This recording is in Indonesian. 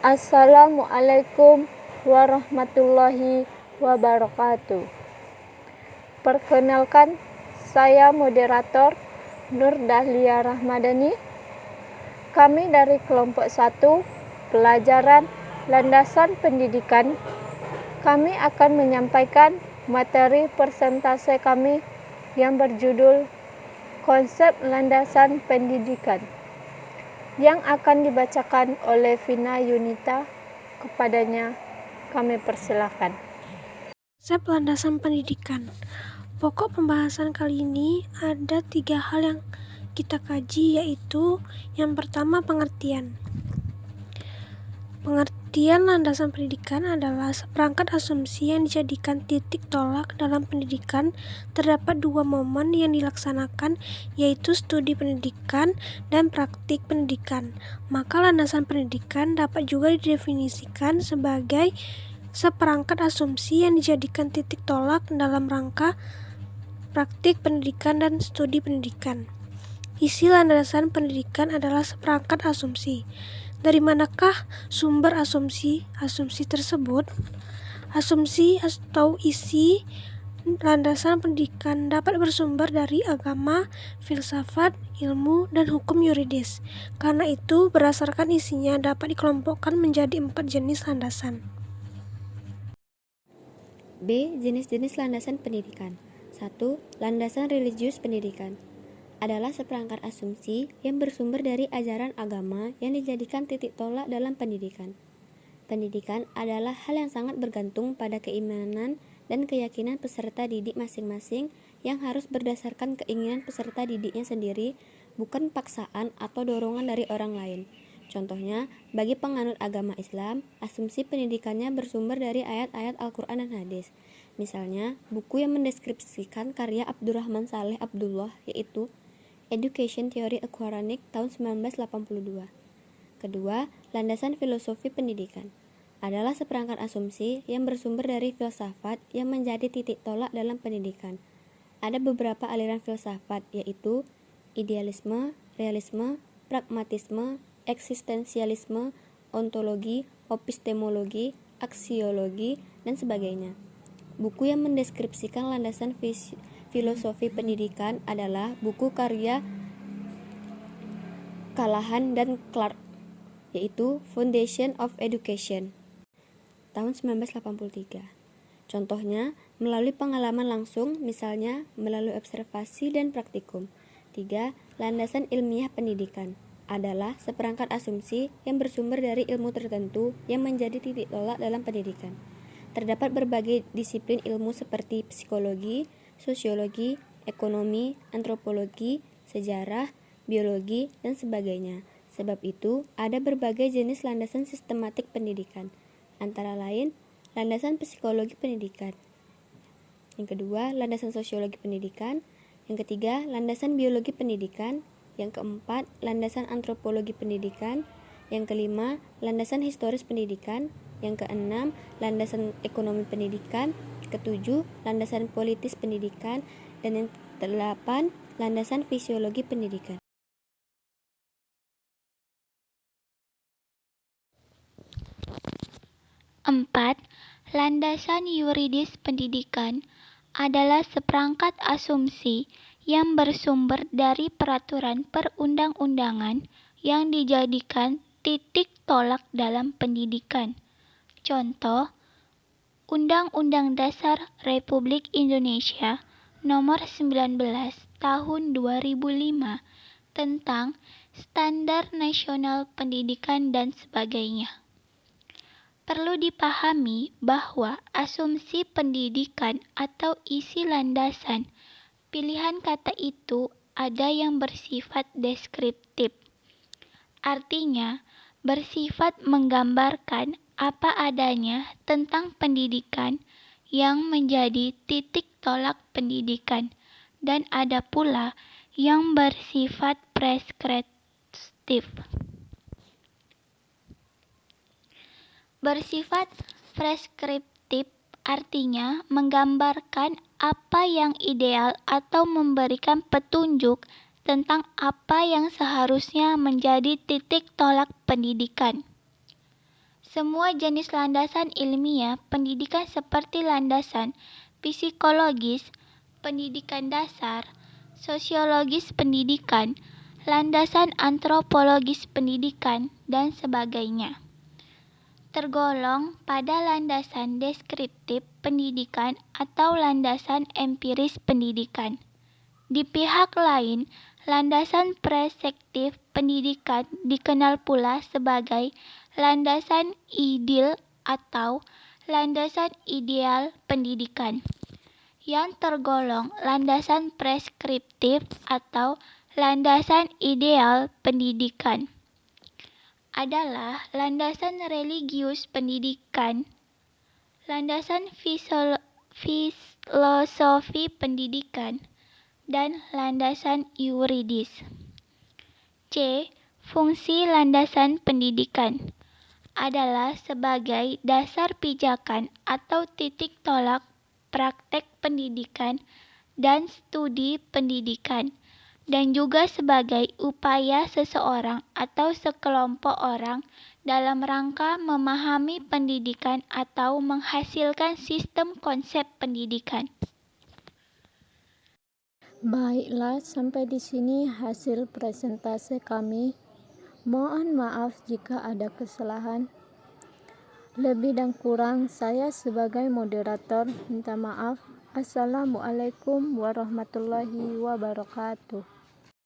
Assalamualaikum warahmatullahi wabarakatuh. Perkenalkan, saya moderator Nur Dahlia Rahmadani. Kami dari kelompok 1 pelajaran landasan pendidikan. Kami akan menyampaikan materi persentase kami yang berjudul Konsep Landasan Pendidikan, yang akan dibacakan oleh Vina Yunita. Kepadanya kami persilakan. Konsep landasan pendidikan. Pokok pembahasan kali ini ada 3 hal yang kita kaji, yaitu yang pertama pengertian. Pengertian landasan pendidikan adalah seperangkat asumsi yang dijadikan titik tolak dalam pendidikan. Terdapat 2 momen yang dilaksanakan, yaitu studi pendidikan dan praktik pendidikan. Maka landasan pendidikan dapat juga didefinisikan sebagai seperangkat asumsi yang dijadikan titik tolak dalam rangka praktik pendidikan dan studi pendidikan. Isi landasan pendidikan adalah seperangkat asumsi. Dari manakah sumber asumsi tersebut? Asumsi atau isi landasan pendidikan dapat bersumber dari agama, filsafat, ilmu, dan hukum yuridis. Karena itu, berdasarkan isinya dapat dikelompokkan menjadi 4 jenis landasan. B. Jenis-jenis landasan pendidikan. 1. Landasan religius pendidikan adalah seperangkat asumsi yang bersumber dari ajaran agama yang dijadikan titik tolak dalam pendidikan. Pendidikan adalah hal yang sangat bergantung pada keimanan dan keyakinan peserta didik masing-masing yang harus berdasarkan keinginan peserta didiknya sendiri, bukan paksaan atau dorongan dari orang lain. Contohnya, bagi penganut agama Islam, asumsi pendidikannya bersumber dari ayat-ayat Al-Quran dan hadis. Misalnya, buku yang mendeskripsikan karya Abdurrahman Saleh Abdullah, yaitu Education Theory a Quranic tahun 1982. Kedua, landasan filosofi pendidikan adalah seperangkat asumsi yang bersumber dari filsafat yang menjadi titik tolak dalam pendidikan. Ada beberapa aliran filsafat, yaitu idealisme, realisme, pragmatisme, eksistensialisme, ontologi, epistemologi, aksiologi, dan sebagainya. Buku yang mendeskripsikan landasan filosofi pendidikan adalah buku karya Callahan dan Clark, yaitu Foundation of Education tahun 1983. Contohnya, melalui pengalaman langsung, misalnya melalui observasi dan praktikum. 3. Landasan ilmiah pendidikan adalah seperangkat asumsi yang bersumber dari ilmu tertentu yang menjadi titik tolak dalam pendidikan. Terdapat berbagai disiplin ilmu seperti psikologi, sosiologi, ekonomi, antropologi, sejarah, biologi, dan sebagainya. Sebab itu, ada berbagai jenis landasan sistematik pendidikan, antara lain landasan psikologi pendidikan. Yang kedua, landasan sosiologi pendidikan. Yang ketiga, landasan biologi pendidikan. Yang keempat, landasan antropologi pendidikan. Yang kelima, landasan historis pendidikan. Yang keenam, landasan ekonomi pendidikan. Ketujuh, landasan politis pendidikan. Dan yang kedelapan, landasan fisiologi pendidikan. Empat, landasan yuridis pendidikan adalah seperangkat asumsi yang bersumber dari peraturan perundang-undangan yang dijadikan titik tolak dalam pendidikan. Contoh, Undang-Undang Dasar Republik Indonesia Nomor 19 Tahun 2005 tentang Standar Nasional Pendidikan dan sebagainya. Perlu dipahami bahwa asumsi pendidikan atau isi landasan pilihan kata itu ada yang bersifat deskriptif. Artinya, bersifat menggambarkan apa adanya tentang pendidikan yang menjadi titik tolak pendidikan, dan ada pula yang bersifat preskriptif. Bersifat preskriptif artinya menggambarkan apa yang ideal atau memberikan petunjuk tentang apa yang seharusnya menjadi titik tolak pendidikan. Semua jenis landasan ilmiah pendidikan seperti landasan psikologis, pendidikan dasar, sosiologis pendidikan, landasan antropologis pendidikan, dan sebagainya tergolong pada landasan deskriptif pendidikan atau landasan empiris pendidikan. Di pihak lain, landasan presektif pendidikan dikenal pula sebagai landasan ideal atau landasan ideal pendidikan, yang tergolong landasan preskriptif atau landasan ideal pendidikan adalah landasan religius pendidikan, landasan filosofi pendidikan, dan landasan yuridis. C. Fungsi landasan pendidikan adalah sebagai dasar pijakan atau titik tolak praktek pendidikan dan studi pendidikan, dan juga sebagai upaya seseorang atau sekelompok orang dalam rangka memahami pendidikan atau menghasilkan sistem konsep pendidikan. Baiklah, sampai di sini hasil presentasi kami. Mohon maaf jika ada kesalahan. Lebih dan kurang saya sebagai moderator minta maaf. Assalamualaikum warahmatullahi wabarakatuh.